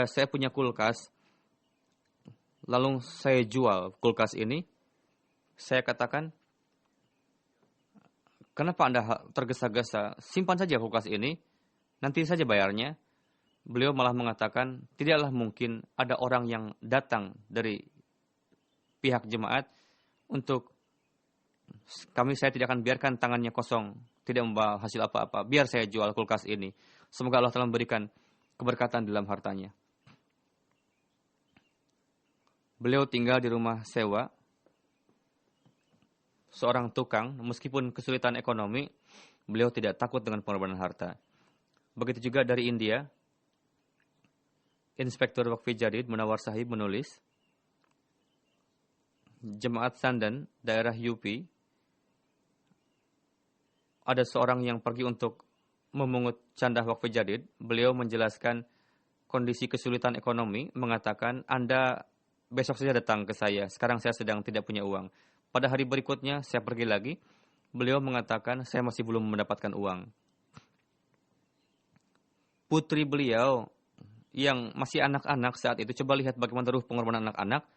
Saya punya kulkas. Lalu saya jual kulkas ini. Saya katakan, kenapa Anda tergesa-gesa? Simpan saja kulkas ini. Nanti saja bayarnya. Beliau malah mengatakan, tidaklah mungkin ada orang yang datang dari pihak jemaat untuk saya tidak akan biarkan tangannya kosong, tidak membawa hasil apa-apa. Biar saya jual kulkas ini. Semoga Allah telah memberikan keberkatan dalam hartanya. Beliau tinggal di rumah sewa, seorang tukang, meskipun kesulitan ekonomi, beliau tidak takut dengan pengorbanan harta. Begitu juga dari India, Inspektur Waqf Jadid Munawar Sahib menulis, Jemaat Sandan, daerah UP, ada seorang yang pergi untuk memungut candah Waqf Jadid. Beliau menjelaskan kondisi kesulitan ekonomi, mengatakan, Anda besok saja datang ke saya, sekarang saya sedang tidak punya uang. Pada hari berikutnya saya pergi lagi, beliau mengatakan saya masih belum mendapatkan uang. Putri beliau yang masih anak-anak saat itu, coba lihat bagaimana ruh pengorbanan anak-anak.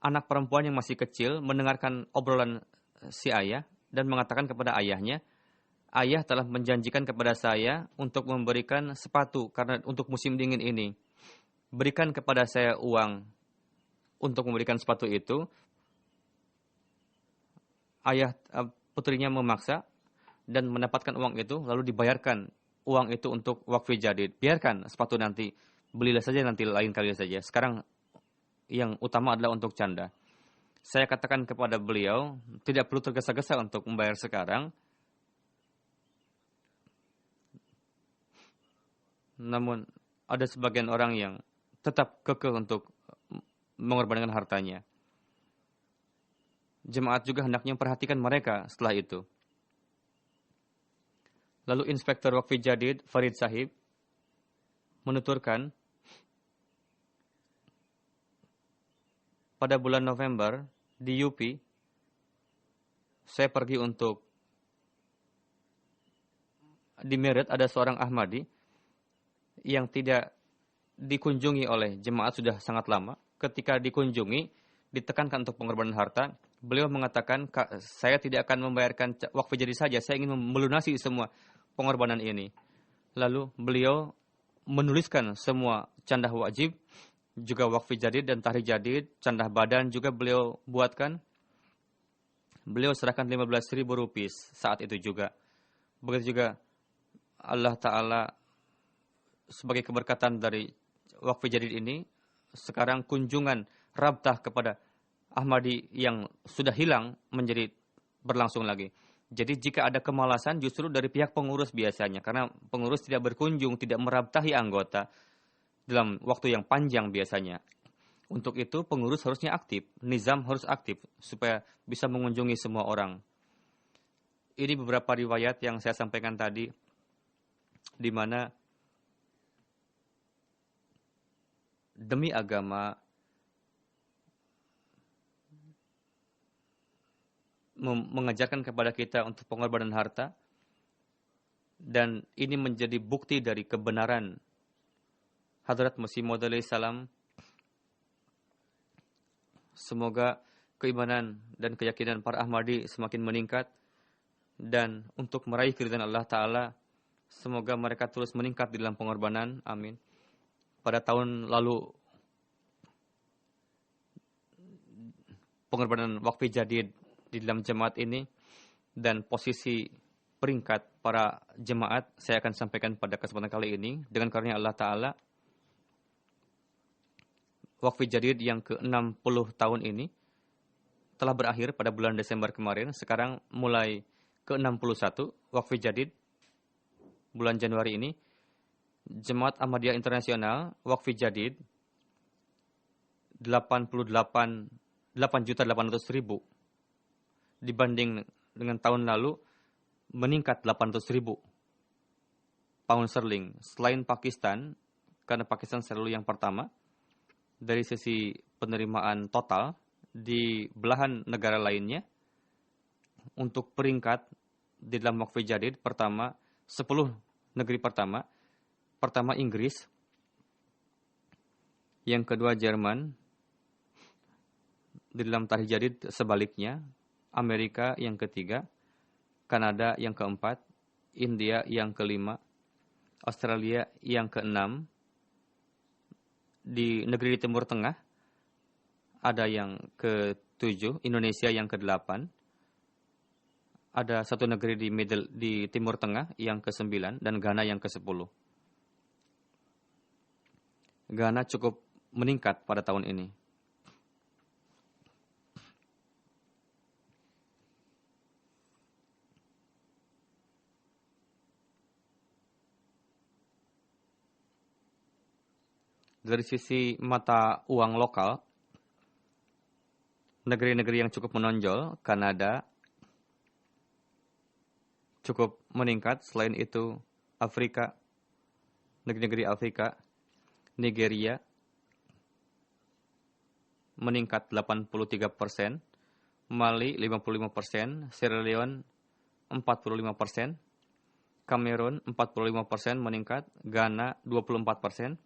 Anak perempuan yang masih kecil mendengarkan obrolan si ayah dan mengatakan kepada ayahnya, ayah telah menjanjikan kepada saya untuk memberikan sepatu karena untuk musim dingin ini. Berikan kepada saya uang untuk memberikan sepatu itu. Ayah putrinya memaksa dan mendapatkan uang itu, lalu dibayarkan uang itu untuk Waqf Jadid. Biarkan sepatu nanti, belilah saja nanti lain kali saja. Sekarang yang utama adalah untuk canda. Saya katakan kepada beliau, tidak perlu tergesa-gesa untuk membayar sekarang. Namun ada sebagian orang yang tetap kekeh untuk mengorbankan hartanya. Jemaat juga hendaknya memperhatikan mereka setelah itu. Lalu Inspektur Waqf Jadid Farid Sahib menuturkan, pada bulan November di UP, saya pergi untuk di Merit, ada seorang Ahmadi yang tidak dikunjungi oleh jemaat sudah sangat lama. Ketika dikunjungi, ditekankan untuk pengorbanan harta, beliau mengatakan, saya tidak akan membayarkan wakfu jadi saja, saya ingin melunasi semua pengorbanan ini. Lalu beliau menuliskan semua candah wajib, juga wakfu jadid dan tahrir jadid, candah badan juga beliau buatkan. Beliau serahkan 15.000 rupiah saat itu juga. Begitu juga Allah Ta'ala sebagai keberkatan dari wakfu jadid ini, sekarang kunjungan rabtah kepada Ahmadi yang sudah hilang menjadi berlangsung lagi. Jadi jika ada kemalasan justru dari pihak pengurus biasanya, karena pengurus tidak berkunjung, tidak merabtahi anggota dalam waktu yang panjang biasanya. Untuk itu pengurus harusnya aktif, nizam harus aktif supaya bisa mengunjungi semua orang. Ini beberapa riwayat yang saya sampaikan tadi, di mana demi agama mengajarkan kepada kita untuk pengorbanan harta, dan ini menjadi bukti dari kebenaran Hadrat Masih Maud alaihi salam. Semoga keimanan dan keyakinan para Ahmadi semakin meningkat, dan untuk meraih keridhaan Allah Ta'ala, semoga mereka terus meningkat di dalam pengorbanan. Amin. Pada tahun lalu, pengorbanan wakfu jadid di dalam jemaat ini, dan posisi peringkat para jemaat saya akan sampaikan pada kesempatan kali ini. Dengan karunia Allah Ta'ala, wakfu jadid yang ke-60 tahun ini telah berakhir pada bulan Desember kemarin. Sekarang mulai ke-61 wakfu jadid bulan Januari ini. Jemaat Ahmadiyah Internasional wakfu jadid 8.800.000 dibanding dengan tahun lalu meningkat 800.000 pound sterling. Selain Pakistan, karena Pakistan selalu yang pertama dari sisi penerimaan total, di belahan negara lainnya untuk peringkat di dalam wakfu jadid pertama, 10 negeri pertama Inggris, yang kedua Jerman, di dalam tahrir jadid sebaliknya Amerika yang ketiga, Kanada yang keempat, India yang kelima, Australia yang keenam. Di negeri di Timur Tengah ada yang ke-7, Indonesia yang ke-8. Ada satu negeri di Timur Tengah yang ke-9 dan Ghana yang ke-10. Ghana cukup meningkat pada tahun ini. Dari sisi mata uang lokal, negeri-negeri yang cukup menonjol, Kanada cukup meningkat. Selain itu, Afrika, negeri-negeri Afrika, Nigeria meningkat 83%, Mali 55%, Sierra Leone 45%, Kamerun 45% meningkat, Ghana 24%.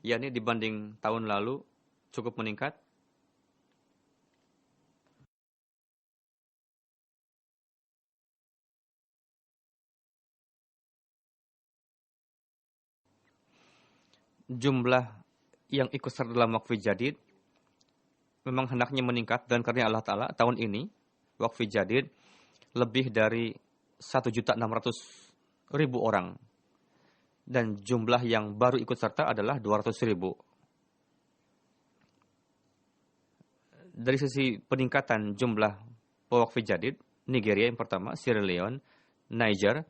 yakni dibanding tahun lalu cukup meningkat. Jumlah yang ikut serta dalam wakfu jadid memang hendaknya meningkat, dan karena Allah Ta'ala tahun ini wakfu jadid lebih dari 1.600.000 orang. Dan jumlah yang baru ikut serta adalah 200.000. Dari sisi peningkatan jumlah pewakfi jadid, Nigeria yang pertama, Sierra Leone, Niger,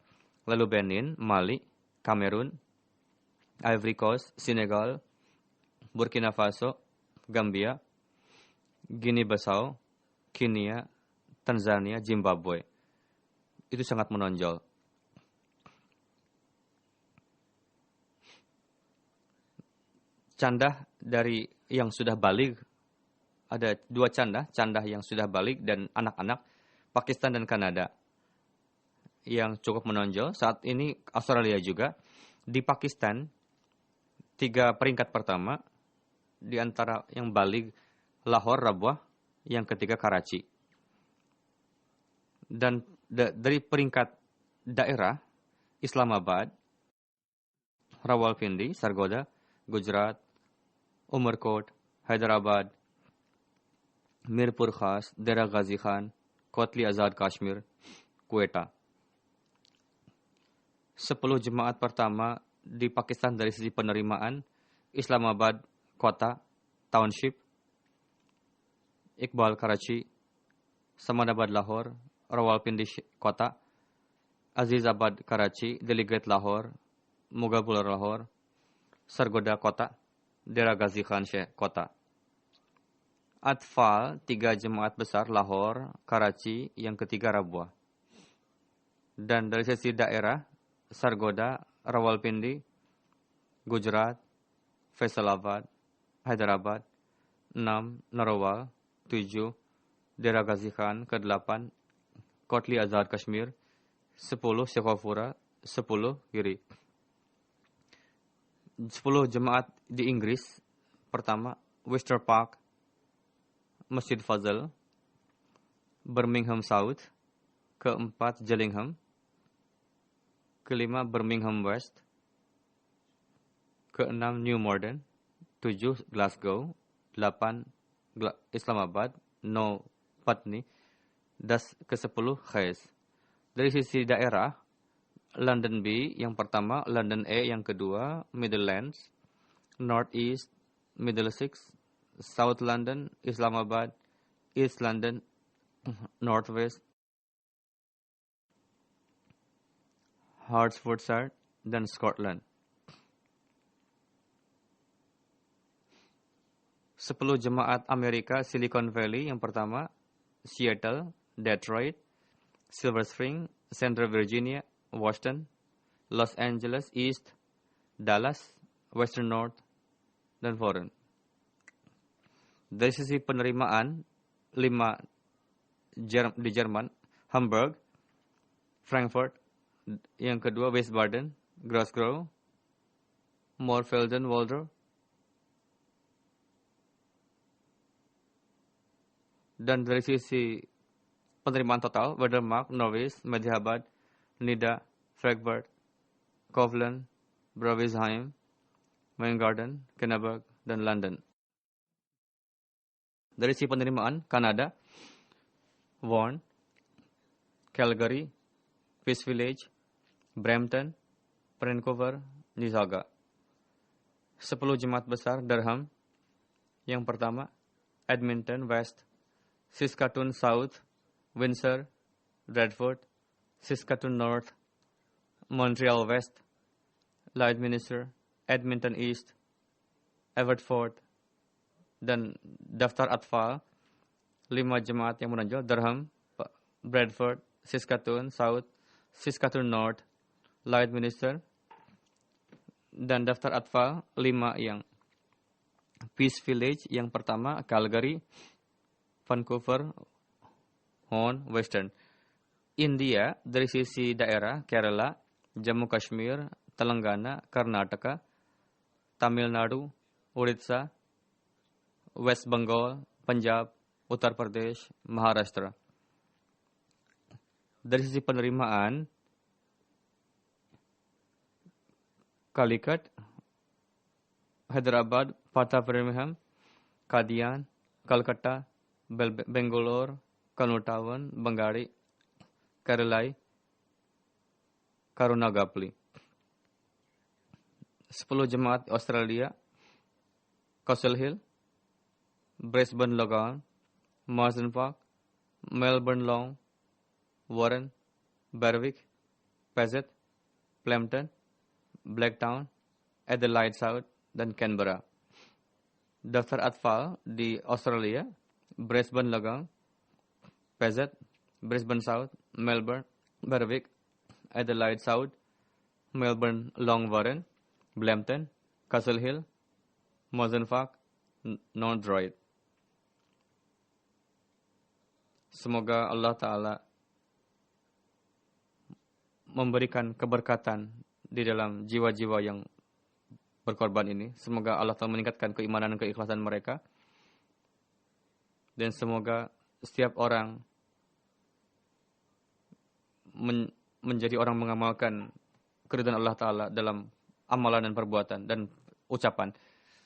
lalu Benin, Mali, Kamerun, Ivory Coast, Senegal, Burkina Faso, Gambia, Guinea-Bissau, Kenya, Tanzania, Zimbabwe. Itu sangat menonjol. Candah dari yang sudah balik, ada 2 candah yang sudah balik dan anak-anak, Pakistan dan Kanada, yang cukup menonjol. Saat ini Australia juga. Di Pakistan, 3 peringkat pertama, di antara yang baligh Lahore, Rabwah, yang ketiga Karachi. Dan dari peringkat daerah Islamabad, Rawalpindi, Sargodha, Gujarat, Umarkot, Hyderabad, Mirpur Khas, Dera Ghazi Khan, Kotli Azad Kashmir, Quetta. 10 jemaat pertama di Pakistan dari sisi penerimaan: Islamabad Kota, Township, Iqbal Karachi, Samanabad Lahore, Rawalpindi Kota, Azizabad Karachi, Delegate Lahore, Mughal Lahore, Sargodha Kota, Dera Ghazi Khan Kota. Atfal 3 jemaat besar Lahore, Karachi, yang ketiga Rabwah. Dan dari sisi daerah Sargodha, Rawalpindi, Gujarat, Faisalabad, Hyderabad, 6 Narowal, 7 Dera Ghazi Khan, ke-8 Kotli Azad Kashmir, 10 Shekhawpura, 10 Giri. 10 jemaat di Inggris. Pertama, Worcester Park, Masjid Fazal, Birmingham South, ke-4 Gillingham, ke-5 Birmingham West, ke-6 New Malden, 7 Glasgow, 8 Islamabad, 9 Putney, ke-10 Khays. Dari sisi daerah, London B yang pertama, London A yang kedua, Midlands, North East, Middlesex, South London, Islamabad, East London, North West, Hertfordshire, dan Scotland. 10 jemaat Amerika Silicon Valley yang pertama, Seattle, Detroit, Silver Spring, Central Virginia, Washington, Los Angeles East, Dallas, Western North, dan Foreign. Dari sisi penerimaan, 5 di Jerman, Hamburg, Frankfurt, yang kedua Wiesbaden, Glasgow, Moorfelden, Walder. Dan dari sisi penerimaan total, Wedemark, Norwich, Mediehabad, Nida, Frankfurt, Covenant, Bravisheim, Weingarten, Kenneberg, dan London. Dari sisi penerimaan, Kanada, Vaughan, Calgary, Peace Village, Brampton, Vancouver, Mississauga. 10 jemaat besar Durham. Yang pertama, Edmonton West, Saskatoon South, Windsor, Redford, Saskatoon North, Montreal West, Lloydminster, Edmonton East, Everford, dan daftar atfal 5 jemaat yang menonjol: Durham, Bradford, Saskatoon South, Saskatoon North, Lloydminster, dan daftar atfal 5 yang Peace Village yang pertama, Calgary, Vancouver, Vaughan, Western. India dari sisi daerah, Kerala, Jammu Kashmir, Telangana, Karnataka, Tamil Nadu, Odisha, West Bengal, Punjab, Uttar Pradesh, Maharashtra. Dari sisi penerimaan, Calicut, Hyderabad, Patna, Birmingham, Kadian, Calcutta, Bangalore, Kanutavan, Bangari, Keralai, Karunagapalli. 10 jemaat Australia, Castle Hill, Brisbane Logan, Marsden Park, Melbourne Long, Warren, Berwick, Pezzett, Plympton, Blacktown, Adelaide South, dan Canberra. Daftar atfal di Australia, Brisbane Logan, Pezzett, Brisbane South, Melbourne, Berwick, Adelaide South, Melbourne Long, Warren, Blampton, Castle Hill, Marsden Park, North Droid. Semoga Allah Ta'ala memberikan keberkatan di dalam jiwa-jiwa yang berkorban ini. Semoga Allah Ta'ala meningkatkan keimanan dan keikhlasan mereka. Dan semoga setiap orang menjadi orang mengamalkan keridhaan Allah Ta'ala dalam amalan dan perbuatan dan ucapan.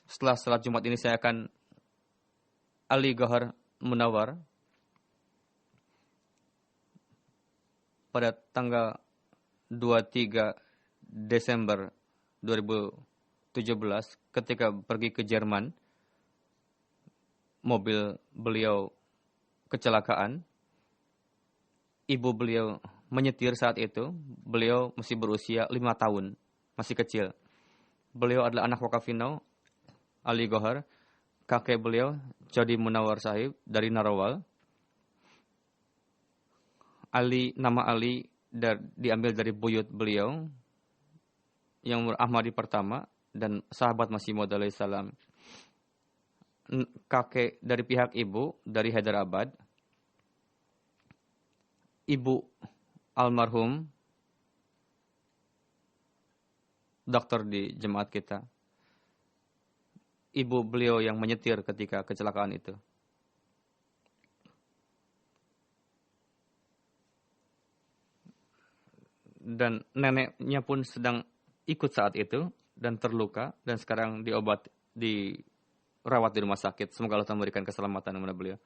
Setelah salat Jumat ini saya akan Ali Gohar Munawar pada tanggal 23 Desember 2017 ketika pergi ke Jerman. Mobil beliau kecelakaan. Ibu beliau menyetir saat itu. Beliau masih berusia 5 tahun. Masih kecil. Beliau adalah anak Wakafino Ali Gohar. Kakek beliau Jody Munawar Sahib dari Narawal. Nama Ali diambil dari buyut beliau yang Ahmadi pertama dan sahabat Masih Maud alaihissalam. Kakek dari pihak ibu dari Hyderabad. Ibu almarhum dokter di jemaat kita. Ibu beliau yang menyetir ketika kecelakaan itu. Dan neneknya pun sedang ikut saat itu dan terluka dan sekarang dirawat di rumah sakit. Semoga Allah memberikan keselamatan kepada beliau.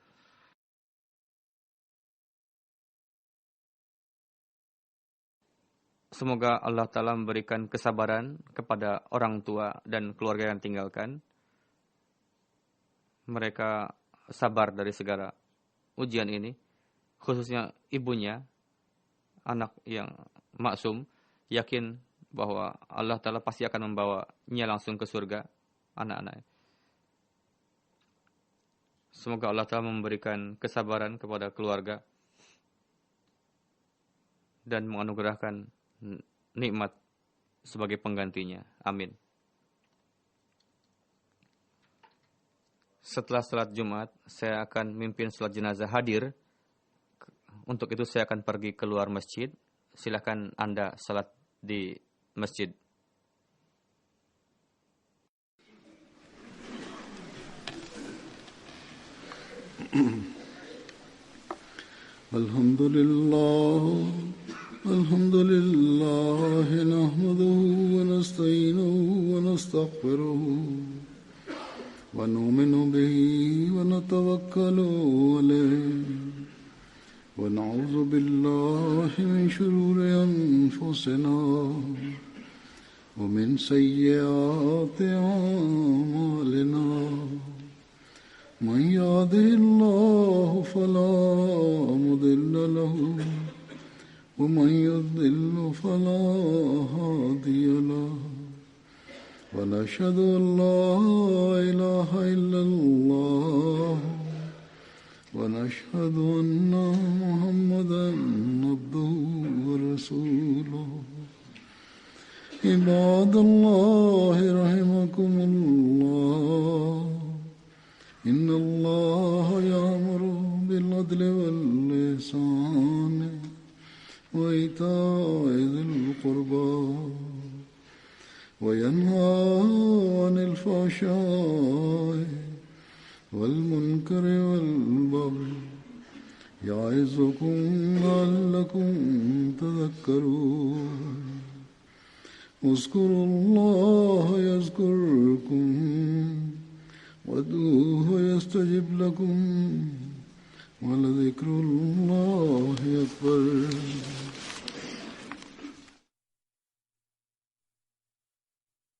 Semoga Allah Ta'ala memberikan kesabaran kepada orang tua dan keluarga yang tinggalkan. Mereka sabar dari segala ujian ini. Khususnya ibunya, anak yang maksum, yakin bahwa Allah Ta'ala pasti akan membawanya langsung ke surga anak-anaknya. Semoga Allah Ta'ala memberikan kesabaran kepada keluarga dan menganugerahkan nikmat sebagai penggantinya. Amin. Setelah salat Jumat, saya akan mimpin salat jenazah hadir. Untuk itu saya akan pergi keluar masjid. Silakan Anda salat di masjid. Alhamdulillah nahmaduhu wa nasta'inuhu wa nastaghfiruh wa nu'minu bihi wa natawakkalu alayhi wa na'udzu billahi min shururi anfusina wa min sayyiati a'malina. من يهده الله فلا مضل له ومن يضلل فلا هادي له ونشهد أن لا إله إلا الله ونشهد أن محمدا عبده ورسوله. عباد الله رحمكم الله إن الله يأمر بالعدل والإحسان وإيتاء ذي القربى وينهى عن الفحشاء والمنكر والبغي يعظكم لعلكم تذكرون. اذكروا الله يذكركم وادعوه يستجب لكم ولذكر الله